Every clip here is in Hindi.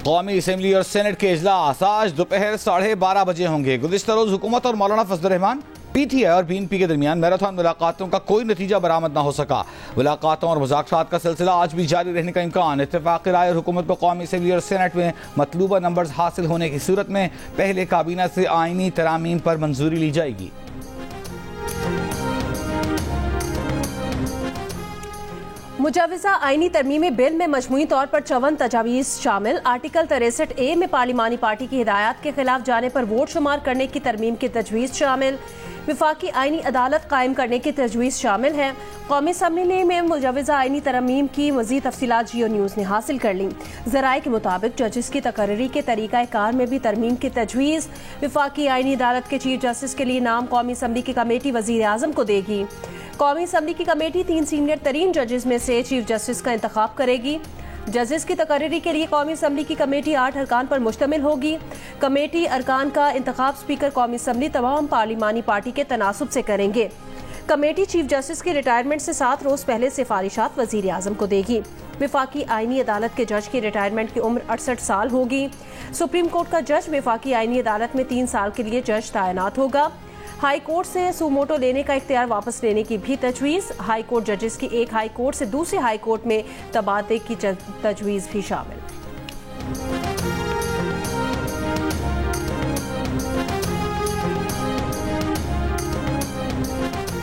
कौमी असम्बली और सेनेट के इजलास आज दोपहर 12:30 बजे होंगे। गुज़िश्ता रोज हुकूमत और मौलाना फजल रहमान PTI और BNP के दरमियान मैराथन मुलाकातों का कोई नतीजा बरामद न हो सका। मुलाकातों और मुज़ाकरात का सिलसिला आज भी जारी रहने का इम्कान। इत्तेफाक़ राय और हुकूमत को कौमी असम्बली और सेनेट में मतलूबा नंबर हासिल होने की सूरत में पहले काबीना से आईनी तरामीम पर मंजूरी ली जाएगी। मुजव्वज़ा आईनी तरमीमी बिल में मजमूई तौर पर 54 तजावीज़ शामिल। आर्टिकल 63A में पार्लिमानी पार्टी की हिदायत के खिलाफ जाने पर वोट शुमार करने की तरमीम की तजवीज़ शामिल। विफाकी आईनी अदालत कायम करने की तजवीज़ शामिल है। कौमी असम्बली में मुजव्वज़ा आईनी तरमीम की मज़ीद तफसीलात जियो न्यूज़ ने हासिल कर ली। ज़राए के मुताबिक जजिस की तकर्री के तरीक़ा कार में भी तरमीम की तजवीज़। विफाकी आईनी अदालत के चीफ जस्टिस के लिए नाम कौमी असम्बली की कमेटी वज़ीर आज़म को देगी। कौमी असम्बली की कमेटी 3 सीनियर तरीन जजेस में से चीफ जस्टिस का इंतखाब करेगी। जजेस की तकर्री के लिए कौमी असम्बली की कमेटी 8 अरकान पर मुश्तमिल होगी। कमेटी अरकान का इंतखाब स्पीकर कौमी असम्बली तमाम पार्लिमानी पार्टी के तनासुब से करेंगे। कमेटी चीफ जस्टिस के रिटायरमेंट से 7 रोज पहले सिफारिशात वजीर आजम को देगी। विफाकी आईनी अदालत के जज की रिटायरमेंट की उम्र 68 साल होगी। सुप्रीम कोर्ट का जज विफाकी आईनी अदालत में 3 साल के लिए जज तैनात होगा। हाई कोर्ट से सुमोटो लेने का इख्तियार वापस लेने की भी तजवीज़। हाई कोर्ट जजेस की एक हाई कोर्ट से दूसरे हाई कोर्ट में तबादले की तजवीज़ भी शामिल।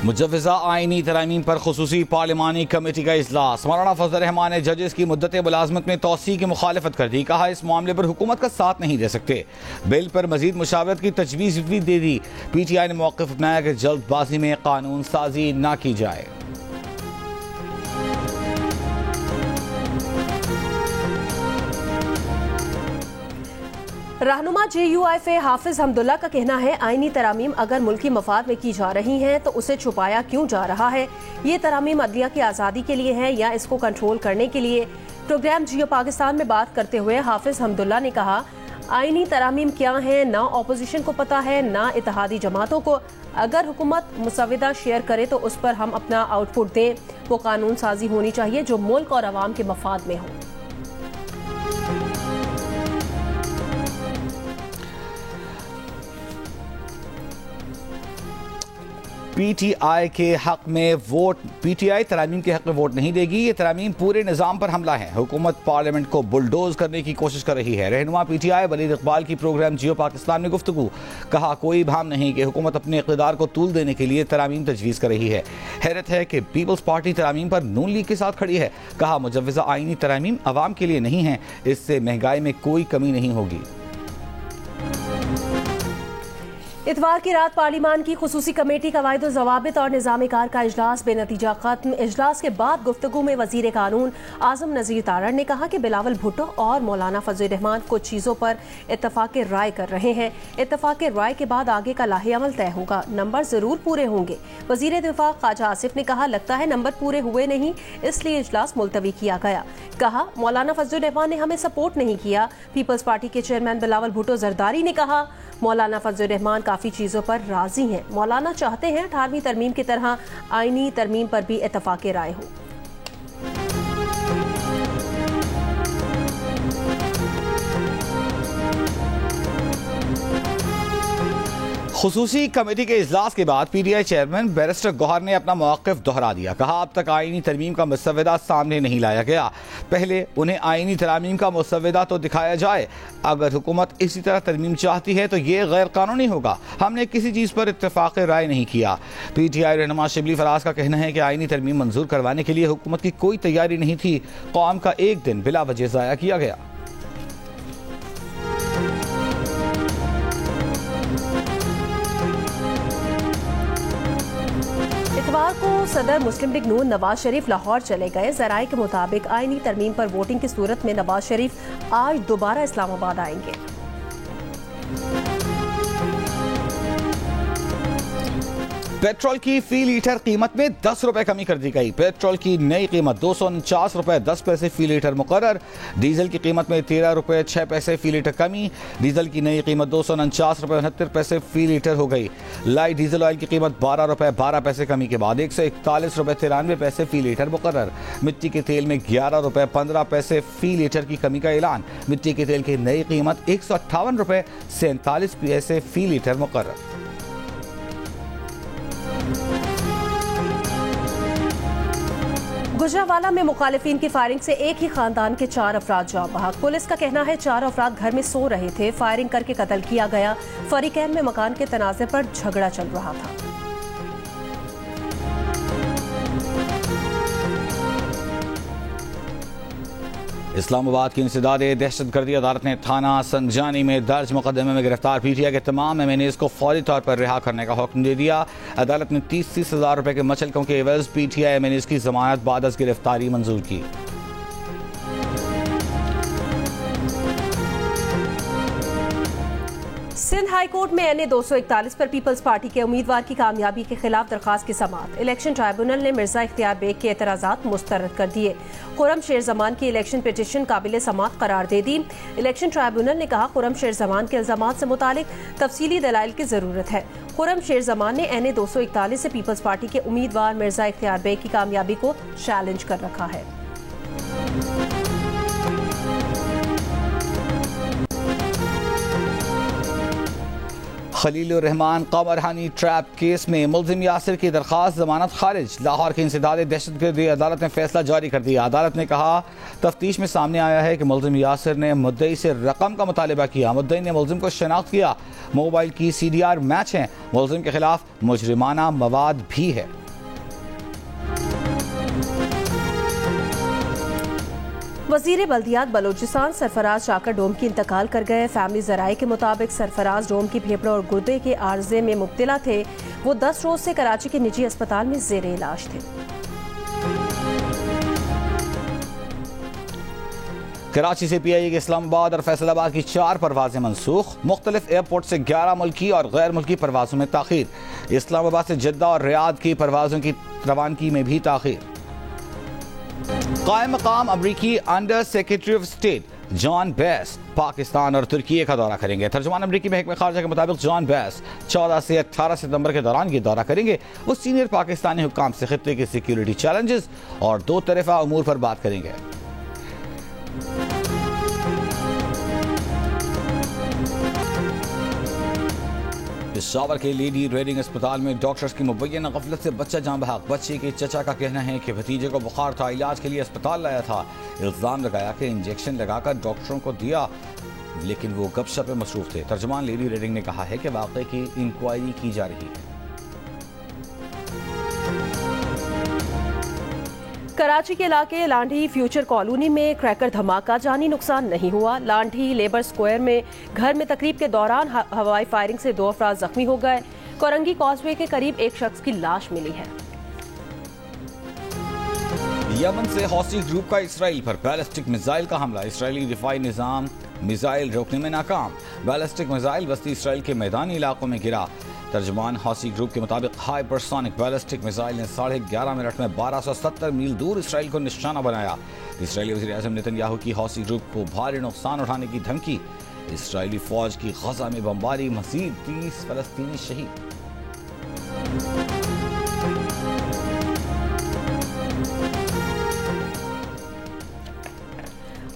मुजव्वज़ा आईनी तरामीम पर खुसूसी पार्लिमानी कमेटी का इजलास। मौलाना फजल रहमान ने जजेस की मुद्दत मुलाजमत में तोसी की मुखालफत कर दी। कहा इस मामले पर हुकूमत का साथ नहीं दे सकते। बिल पर मजीद मुशावरत की तजवीज़ भी दे दी। PTI ने मौक़िफ़ अपनाया कि जल्दबाजी में कानून साजी न की जाए। रहनुमा JUIF हाफिज हमदुल्ला का कहना है आईनी तरामीम अगर मुल्की मफाद में की जा रही हैं तो उसे छुपाया क्यों जा रहा है। ये तरामीम अदलिया की आज़ादी के लिए है या इसको कंट्रोल करने के लिए। प्रोग्राम जियो पाकिस्तान में बात करते हुए हाफिज हमदुल्ला ने कहा आईनी तरामीम क्या है ना अपोजिशन को पता है ना इत्तेहादी जमातों को। अगर हुकूमत मुसविदा शेयर करे तो उस पर हम अपना आउटपुट दें। वो कानून साजी होनी चाहिए जो मुल्क और अवाम के मफाद में हो। PTI के हक में वोट PTI तरामीम के हक में वोट नहीं देगी। ये तरामीम पूरे निज़ाम पर हमला है। हुकूमत पार्लियामेंट को बुलडोज करने की कोशिश कर रही है। रहनुमा PTI वलीद इकबाल की प्रोग्राम जियो पाकिस्तान में गुफ्तगू। कहा कोई भाम नहीं कि हुकूमत अपने इक़्तिदार को तूल देने के लिए तरामीम तजवीज़ कर रही है। हैरत है कि पीपल्स पार्टी तरामीम पर नून लीग के साथ खड़ी है। कहा मुजव्वज़ा आईनी तरामीम अवाम के लिए नहीं है। इससे महंगाई में कोई कमी नहीं होगी। इतवार की रात पार्लिमान की खुसूसी कमेटी कवायद ज़वाबित और निज़ाम कार का इजलास बेनतीजा खत्म। इजलास के बाद गुफ्तगू में वजीर कानून आजम नज़ीर तारड़ ने कहा कि बिलावल भुट्टो और मौलाना फजल रहमान कुछ चीज़ों पर इत्तफाक राय कर रहे हैं। इत्तफाक राय के बाद आगे का लाहे अमल तय होगा। नंबर जरूर पूरे होंगे। वजीर दिफा ख्वाजा आसिफ ने कहा लगता है नंबर पूरे हुए नहीं इसलिए इजलास मुलतवी किया गया। कहा मौलाना फजल रहमान ने हमें सपोर्ट नहीं किया। पीपल्स पार्टी के चेयरमैन बिलावल भुट्टो जरदारी ने कहा मौलाना फजल रहमान काफ़ी चीज़ों पर राजी हैं। मौलाना चाहते हैं 18वीं तरमीम की तरह आईनी तरमीम पर भी इत्तफाक राय हो। खुसूसी कमेटी के इजलास के बाद PTI चेयरमैन बैरिस्टर गौहर ने अपना मौक़िफ़ दोहरा दिया। कहा अब तक आईनी तरमीम का मुसव्वदा सामने नहीं लाया गया। पहले उन्हें आईनी तरामीम का मुसव्वदा तो दिखाया जाए। अगर हुकूमत इसी तरह तरमीम चाहती है तो ये गैर कानूनी होगा। हमने किसी चीज़ पर इत्तेफाक राय नहीं किया। PTI रहनुमा शिबली फराज का कहना है कि आईनी तरमीम मंजूर करवाने के लिए हुकूमत की कोई तैयारी नहीं थी। कौम का एक दिन बिला वजह ज़ाया किया गया। इतवार को सदर मुस्लिम लीग नून नवाज शरीफ लाहौर चले गए। ज़राए के मुताबिक आईनी तरमीम पर वोटिंग की सूरत में नवाज शरीफ आज दोबारा इस्लामाबाद आएंगे। पेट्रोल की फी लीटर कीमत में 10 रुपए कमी कर दी गई। पेट्रोल की नई कीमत 249 रुपए 10 पैसे फी लीटर मुकर्रर। डीजल की कीमत में 13 रुपए 6 पैसे फी लीटर कमी। डीजल की नई कीमत 249 रुपए 69 पैसे फी लीटर हो गई। लाइट डीजल ऑयल की कीमत 12 रुपए 12 पैसे कमी के बाद 141 रुपए 93 पैसे फी लीटर मुकर्रर। मिट्टी के तेल में 11 रुपए 15 पैसे फी लीटर की कमी का ऐलान। मिट्टी के तेल की नई कीमत 158 रुपए 47 पैसे फी लीटर मुकर्रर। गुजरावाला में मुखालिफिन की फायरिंग से एक ही खानदान के 4 अफराद जाँ बहक। पुलिस का कहना है 4 अफराद घर में सो रहे थे, फायरिंग करके कत्ल किया गया। फरीकैन में मकान के तनाज़े पर झगड़ा चल रहा था। इस्लामाबाद की इंसदाद दहशतगर्दी अदालत ने थाना संजानी में दर्ज मुकदमे में गिरफ्तार पीटीआई के तमाम एमएनएस को फौरी तौर पर रिहा करने का हुक्म दे दिया। अदालत ने 30-30 हज़ार रुपए के मचलकों के एवज पीटीआई एमएनएस की जमानत बाद अज गिरफ्तारी मंजूर की। सिंध हाई कोर्ट में एनए 241 पर पीपल्स पार्टी के उम्मीदवार की कामयाबी के खिलाफ दरखास्त की समाअत। इलेक्शन ट्राइब्यूनल ने मिर्जा इख्तियार बेग के एतराज़ात मुस्तरद कर दिए। खुर्रम शेर जमान की इलेक्शन पिटीशन काबिले समाअत करार दे दी। इलेक्शन ट्राइब्यूनल ने कहा खुर्रम शेर जमान के इल्जामात से मुतालिक तफसीली दलाइल की जरूरत है। खुर्रम शेर जमान ने एनए 241 से पीपल्स पार्टी के उम्मीदवार मिर्जा इख्तियार बेग की कामयाबी को चैलेंज कर रखा है। खलीलुर रहमान कमरहानी ट्रैप केस में मुल्जिम यासिर की दरखास्त जमानत खारिज। लाहौर की इंसदाद दहशतगर्दी अदालत ने फैसला जारी कर दिया। अदालत ने कहा तफ्तीश में सामने आया है कि मुल्जिम यासिर ने मुद्दई से रकम का मुतालबा किया। मुद्दई ने मुल्जिम को शनाख्त किया। मोबाइल की CDR मैच है। मुल्जिम के खिलाफ मुजरिमाना मवाद भी है। वजीर बल्दियात बलोचिस्तान सरफराज शाकर डोम की इंतकाल कर गए। फैमिली जराये के मुताबिक सरफराज डोम की फेफड़े और गुर्दे के आर्जे में मुब्तला थे। वो 10 रोज से कराची के निजी अस्पताल में जेरे इलाज थे। कराची से PIA के इस्लामाबाद और फैसलाबाद की 4 परवाजें मनसूख। मुख्तलिफ एयरपोर्ट से 11 मुल्की और गैर मुल्की परवाजों में ताखीर। इस्लामाबाद से जद्दा और रियाद की परवाजों की रवानगी में भी ताखीर। कायम मकाम अमरीकी under secretary of state John base Pakistan और तुर्की का दौरा करेंगे। तर्जुमान अमरीकी महकमे खारजा के मुताबिक जॉन बेस 14 से 18 सितंबर के दौरान ये दौरा करेंगे। वो सीनियर पाकिस्तानी हुक्काम से खित्ते के सिक्योरिटी चैलेंजेस और 2 तरफा उमूर पर बात करेंगे। पेशावर के लेडी रेडिंग अस्पताल में डॉक्टर्स की मुबैना गफलत से बच्चा जान बहक। बच्चे के चचा का कहना है कि भतीजे को बुखार था, इलाज के लिए अस्पताल लाया था। इल्जाम लगाया कि इंजेक्शन लगाकर डॉक्टरों को दिया, लेकिन वो गपशप में मसरूफ थे। तर्जुमान लेडी रेडिंग ने कहा है कि वाकई की इंक्वायरी की जा रही है। कराची के इलाके लांढी फ्यूचर कॉलोनी में क्रैकर धमाका, जानी नुकसान नहीं हुआ। लांढी लेबर स्क्वायर में घर में तकरीब के दौरान हवाई फायरिंग से 2 अफराद जख्मी हो गए। कोरंगी कॉजवे के करीब एक शख्स की लाश मिली है। यमन से हौसी ग्रुप का इसराइल पर बैलिस्टिक मिसाइल का हमला। इसराइली दिफाई निजाम मिसाइल रोकने में नाकाम। बैलिस्टिक मिसाइल वस्ती इसराइल के मैदानी इलाकों में गिरा। तर्जुमान हौसी ग्रुप के मुताबिक हाइपरसोनिक बैलिस्टिक मिसाइल ने 11.5 मिनट में 1270 मील दूर इसराइल को निशाना बनाया। इसराइली वज़ीर आज़म नेतन्याहू की हौसी ग्रुप को भारी नुकसान उठाने की धमकी। इसराइली फौज की गजा में बमबारी, मज़ीद 30 फलस्तीनी शहीद।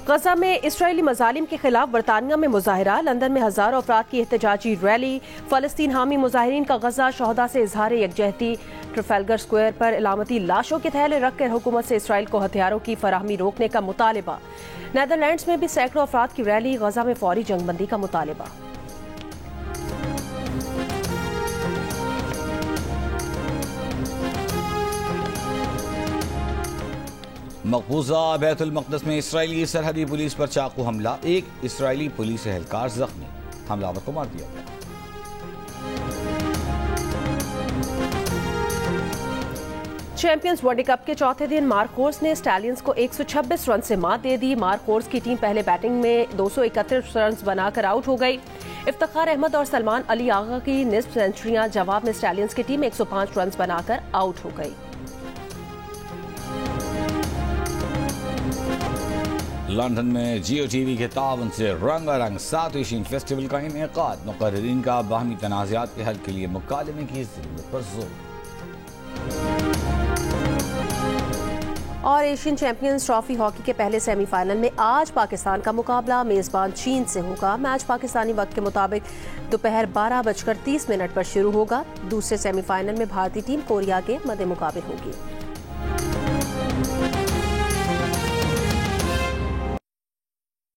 गजा में इसराइली मजालिम के खिलाफ बरतानिया में मुजाहिरा। लंदन में हजारों अफराद की एहतजाजी रैली। फलस्तीन हामी मुजाहिरीन का गजा शोहदा से इजहार यकजहती। ट्रफेलगर स्क्वायर पर इलामती लाशों के थैले रखकर हुकूमत से इसराइल को हथियारों की फराहमी रोकने का मुतालबा। नेदरलैंड्स में भी सैकड़ों अफराद की रैली। गजा में फौरी जंगबंदी का मुतालबा। मकबूजा बैतुल मक़दस में इसराइली सरहदी पुलिस पर चाकू हमला। एक इसराइली पुलिस एहलकार जख्मी, हमलावर को मार दिया गया। चैंपियंस वर्ल्ड कप के चौथे दिन मार्कोस ने स्टैलियंस को 126 रन से मात दे दी। मार्कोस की टीम पहले बैटिंग में 231 रन बनाकर आउट हो गई। इफ्तिखार अहमद और सलमान अली आगा की निस्फ सेंचुरियां, जवाब में स्टैलियंस की टीम 105 रन बनाकर आउट हो गई। लंदन में जियो टीवी के ताउन से रंगारंग 7 एशियन फेस्टिवल का इनेकाद, मुकर्रिरीन का बाहमी तनाज़ात के हल के लिए मुकालमे की ज़रूरत पर जोर। और एशियन चैंपियंस ट्रॉफी हॉकी के पहले सेमीफाइनल में आज पाकिस्तान का मुकाबला मेजबान चीन से होगा। मैच पाकिस्तानी वक्त के मुताबिक दोपहर 12:30 पर शुरू होगा। दूसरे सेमीफाइनल में भारतीय टीम कोरिया के मद्देमुकाबिल होगी।